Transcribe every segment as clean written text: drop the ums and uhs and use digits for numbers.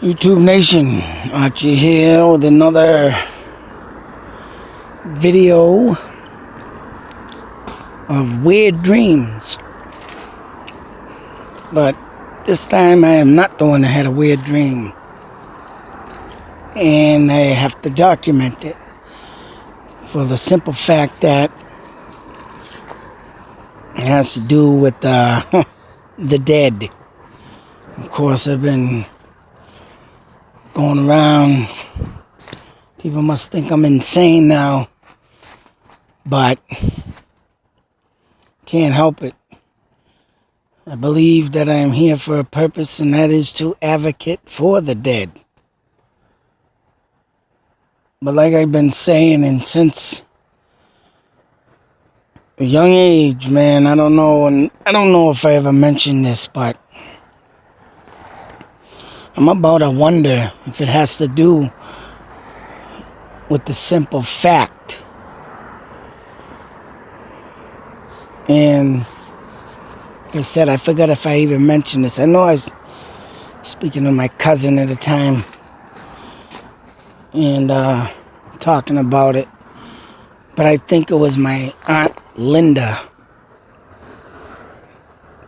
YouTube Nation, Archie here with another video of weird dreams. But this time I am not the one that had a weird dream. And I have to document it for the simple fact that it has to do with the dead. Of course, I've been going around. People must think I'm insane now, but can't help it. I believe that I am here for a purpose, and that is to advocate for the dead. But like I've been saying, and since a young age, man, I don't know if I ever mentioned this, but I'm about to wonder if it has to do with the simple fact. And like I said, I forgot if I even mentioned this. I know I was speaking to my cousin at the time and talking about it. But I think it was my Aunt Linda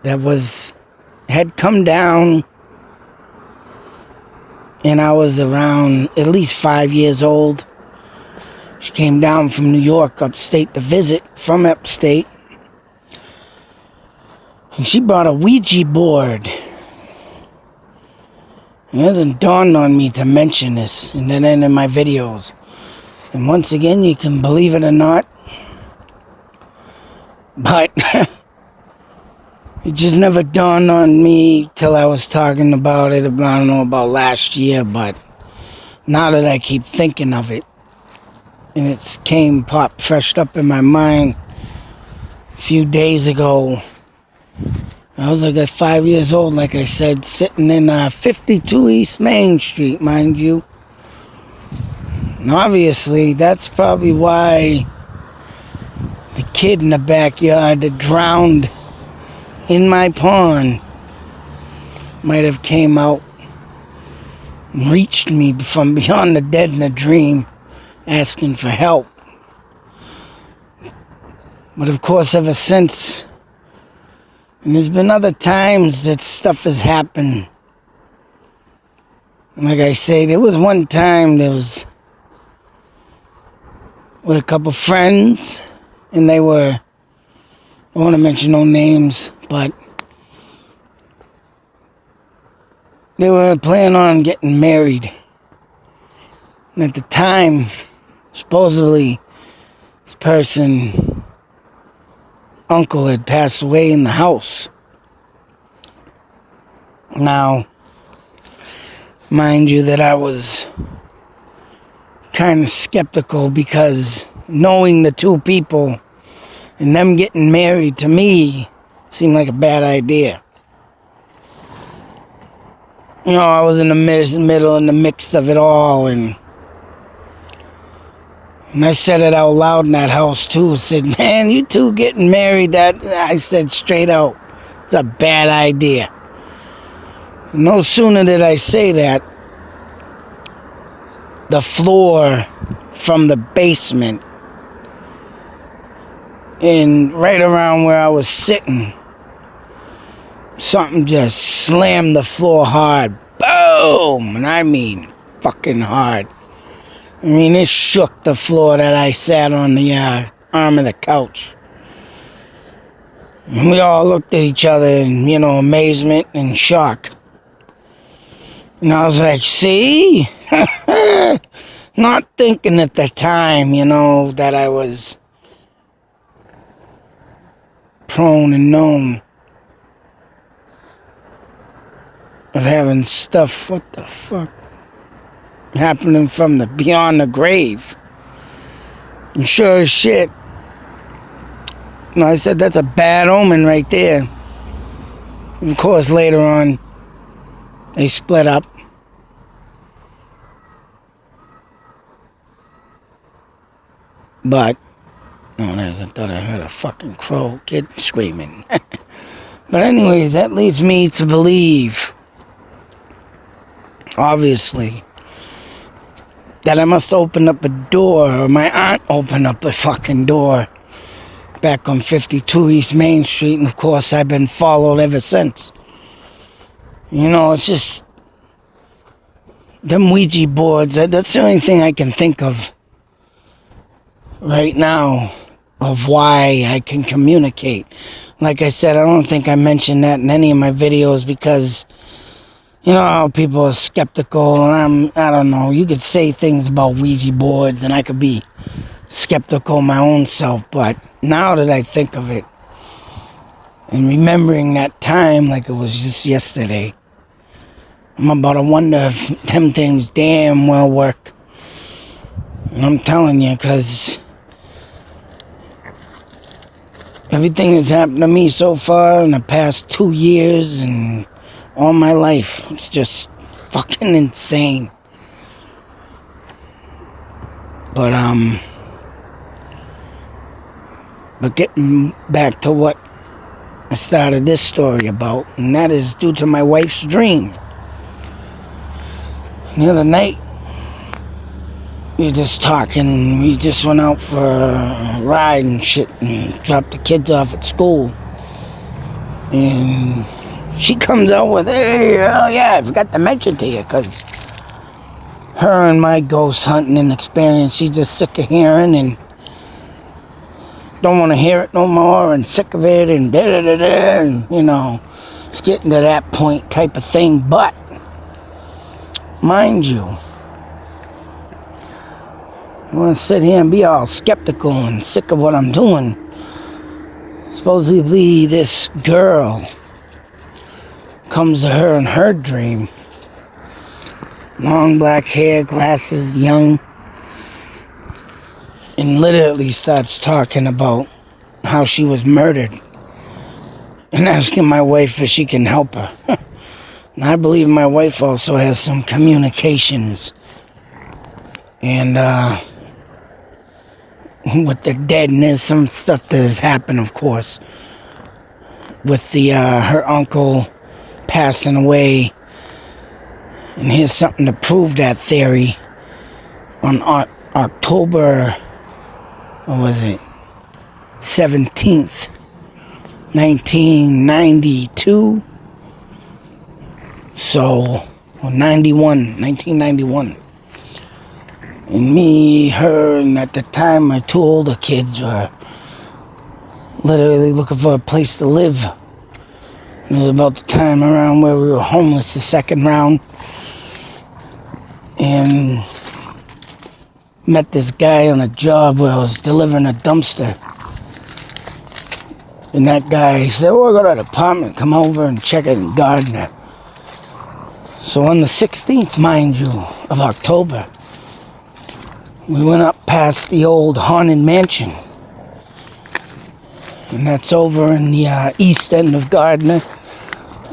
that had come down, and I was around at least 5 years old. She came down from New York, upstate, to visit from upstate. And she brought a Ouija board. And it hasn't dawned on me to mention this in the end of my videos. And once again, you can believe it or not, but it just never dawned on me till I was talking about it, I don't know, about last year. But now that I keep thinking of it, and it's popped fresh up in my mind a few days ago. I was like 5 years old, like I said, sitting in 52 East Main Street, mind you. And obviously, that's probably why the kid in the backyard that drowned in my pond might have came out and reached me from beyond the dead in a dream, asking for help. But of course, ever since, and there's been other times that stuff has happened. And like I say, there was one time with a couple friends, and I don't want to mention no names, but they were planning on getting married. And at the time, supposedly, this person, uncle, had passed away in the house. Now, mind you that I was kind of skeptical, because knowing the two people and them getting married to me seemed like a bad idea. You know, I was in the middle, in the mix of it all, and I said it out loud in that house too. I said, man, you two getting married, I said straight out, it's a bad idea. No sooner did I say that, the floor from the basement and right around where I was sitting, something just slammed the floor hard. Boom! And I mean fucking hard. I mean, it shook the floor that I sat on, the arm of the couch. And we all looked at each other in, amazement and shock. And I was like, see? Not thinking at the time, that I was prone and known of having stuff, what the fuck, happening from beyond the grave. And sure as shit, I said, that's a bad omen right there. Of course, later on, they split up. But, I thought I heard a fucking kid screaming. But anyways, that leads me to believe obviously, that I must open up a door, or my aunt opened up a fucking door back on 52 East Main Street, and of course I've been followed ever since. You know, it's just them Ouija boards, that's the only thing I can think of right now of why I can communicate. Like I said, I don't think I mentioned that in any of my videos because, you know, how people are skeptical, and I don't know, you could say things about Ouija boards and I could be skeptical my own self, but now that I think of it and remembering that time like it was just yesterday, I'm about to wonder if them things damn well work. And I'm telling you, because everything that's happened to me so far in the past 2 years and all my life, it's just fucking insane. But getting back to what I started this story about, and that is due to my wife's dream. The other night, we were just talking, we just went out for a ride and shit, and dropped the kids off at school. And she comes out with, hey, oh yeah, I forgot to mention to you, because her and my ghost hunting experience, she's just sick of hearing and don't want to hear it no more and sick of it and da-da-da-da, and, you know, it's getting to that point type of thing. But, mind you, I want to sit here and be all skeptical and sick of what I'm doing. Supposedly this girl comes to her in her dream. Long black hair, glasses, young. And literally starts talking about how she was murdered. And asking my wife if she can help her. And I believe my wife also has some communications. And with the deadness, some stuff that has happened, of course. With the her uncle passing away. And here's something to prove that theory. On October, what was it? 17th, 1992. So, 1991. And me, her, and at the time my two older kids were literally looking for a place to live. It was about the time around where we were homeless the second round. And met this guy on a job where I was delivering a dumpster. And that guy said, oh, I got an apartment, come over and check it in Gardner. So on the 16th, mind you, of October, we went up past the old haunted mansion. And that's over in the east end of Gardner,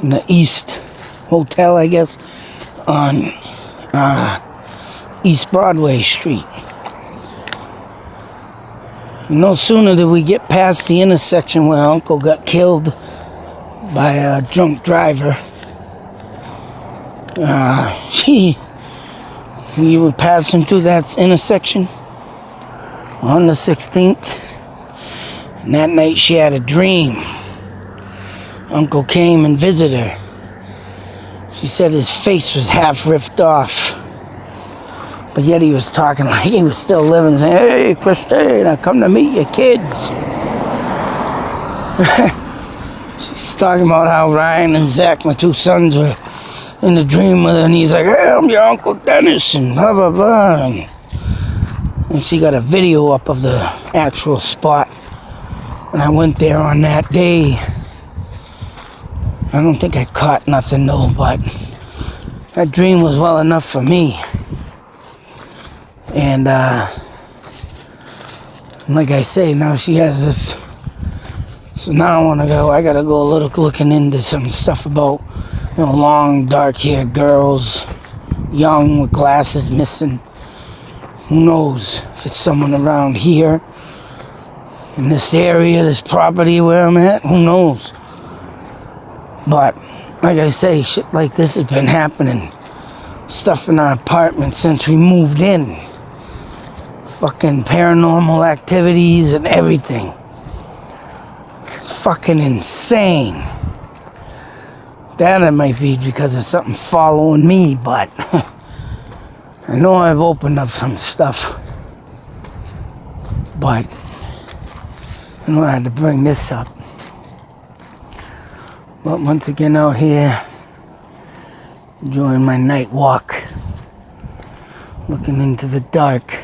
in the East Hotel, I guess, on East Broadway Street. No sooner did we get past the intersection where Uncle got killed by a drunk driver, we were passing through that intersection on the 16th. And that night she had a dream. Uncle came and visited her. She said his face was half ripped off. But yet he was talking like he was still living, saying, hey, Christine, I come to meet your kids. She's talking about how Ryan and Zach, my two sons, were in the dream with her, and he's like, hey, I'm your Uncle Dennis, and blah, blah, blah. And she got a video up of the actual spot. And I went there on that day. I don't think I caught nothing, though, but that dream was well enough for me. And like I say, now she has this. So now I gotta go a little looking into some stuff about, you know, long, dark-haired girls, young, with glasses missing. Who knows if it's someone around here, in this area, this property where I'm at, who knows. But, like I say, shit like this has been happening stuff in our apartment since we moved in. Fucking paranormal activities and everything. It's fucking insane. That it might be because of something following me, but I know I've opened up some stuff. But I know I had to bring this up. But once again out here, enjoying my night walk, looking into the dark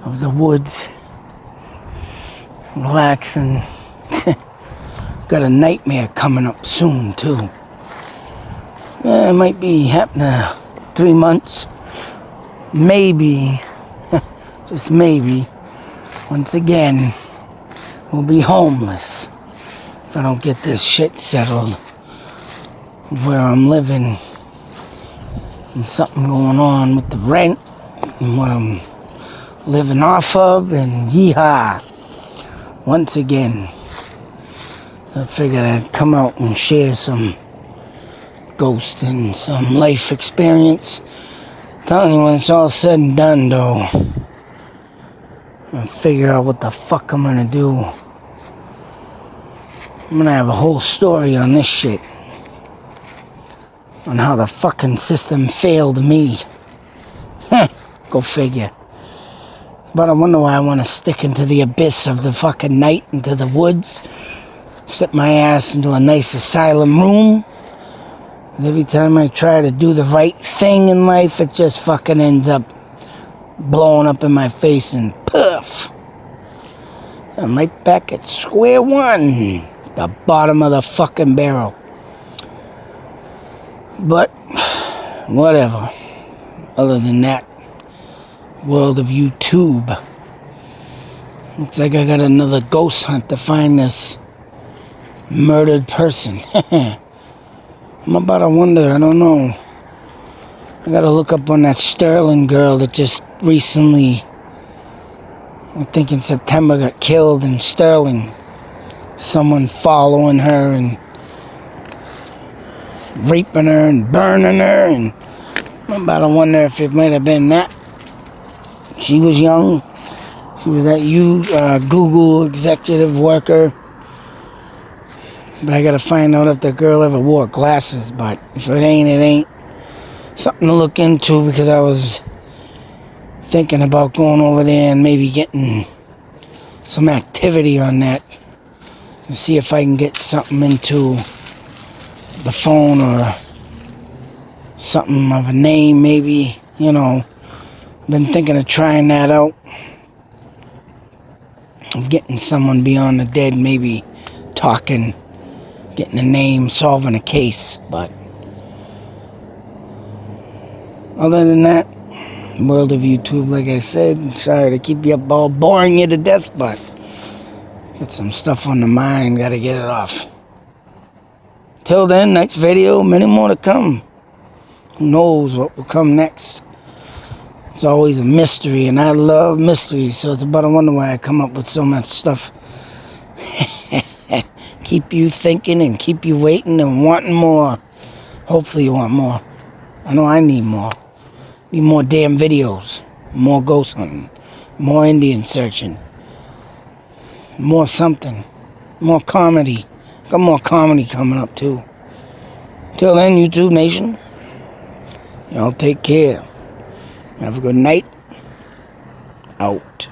of the woods, relaxing. Got a nightmare coming up soon too. It might be happening 3 months, maybe, just maybe. Once again, we'll be homeless if I don't get this shit settled where I'm living, and something going on with the rent and what I'm living off of, and yeehaw. Once again, I figured I'd come out and share some ghost and some life experience. I'm telling you, when it's all said and done though, I'll figure out what the fuck I'm gonna do. I'm gonna have a whole story on this shit. On how the fucking system failed me. Go figure. But I wonder why I want to stick into the abyss of the fucking night, into the woods. Sit my ass into a nice asylum room. 'Cause every time I try to do the right thing in life, it just fucking ends up blowing up in my face and poof. I'm right back at square one. The bottom of the fucking barrel. But, whatever. Other than that, world of YouTube. Looks like I got another ghost hunt to find this murdered person. I'm about to wonder, I don't know. I gotta look up on that Sterling girl that just recently, I think in September, got killed in Sterling. Someone following her and raping her and burning her, and I'm about to wonder if it might have been that. She was young. She was that Google executive worker. But I gotta find out if the girl ever wore glasses. But if it ain't, it ain't. Something to look into, because I was thinking about going over there and maybe getting some activity on that. And see if I can get something into the phone or something of a name, maybe. You know, been thinking of trying that out. Of getting someone beyond the dead, maybe talking, getting a name, solving a case. But other than that, world of YouTube, like I said, sorry to keep you up all boring you to death, but got some stuff on the mind, gotta get it off. Till then, next video, many more to come. Who knows what will come next? It's always a mystery, and I love mysteries, so it's about to wonder why I come up with so much stuff. Keep you thinking and keep you waiting and wanting more. Hopefully you want more. I know I need more. Need more damn videos. More ghost hunting. More Indian searching. More something. More comedy. Got more comedy coming up too. Till then, YouTube Nation, y'all take care. Have a good night. Out.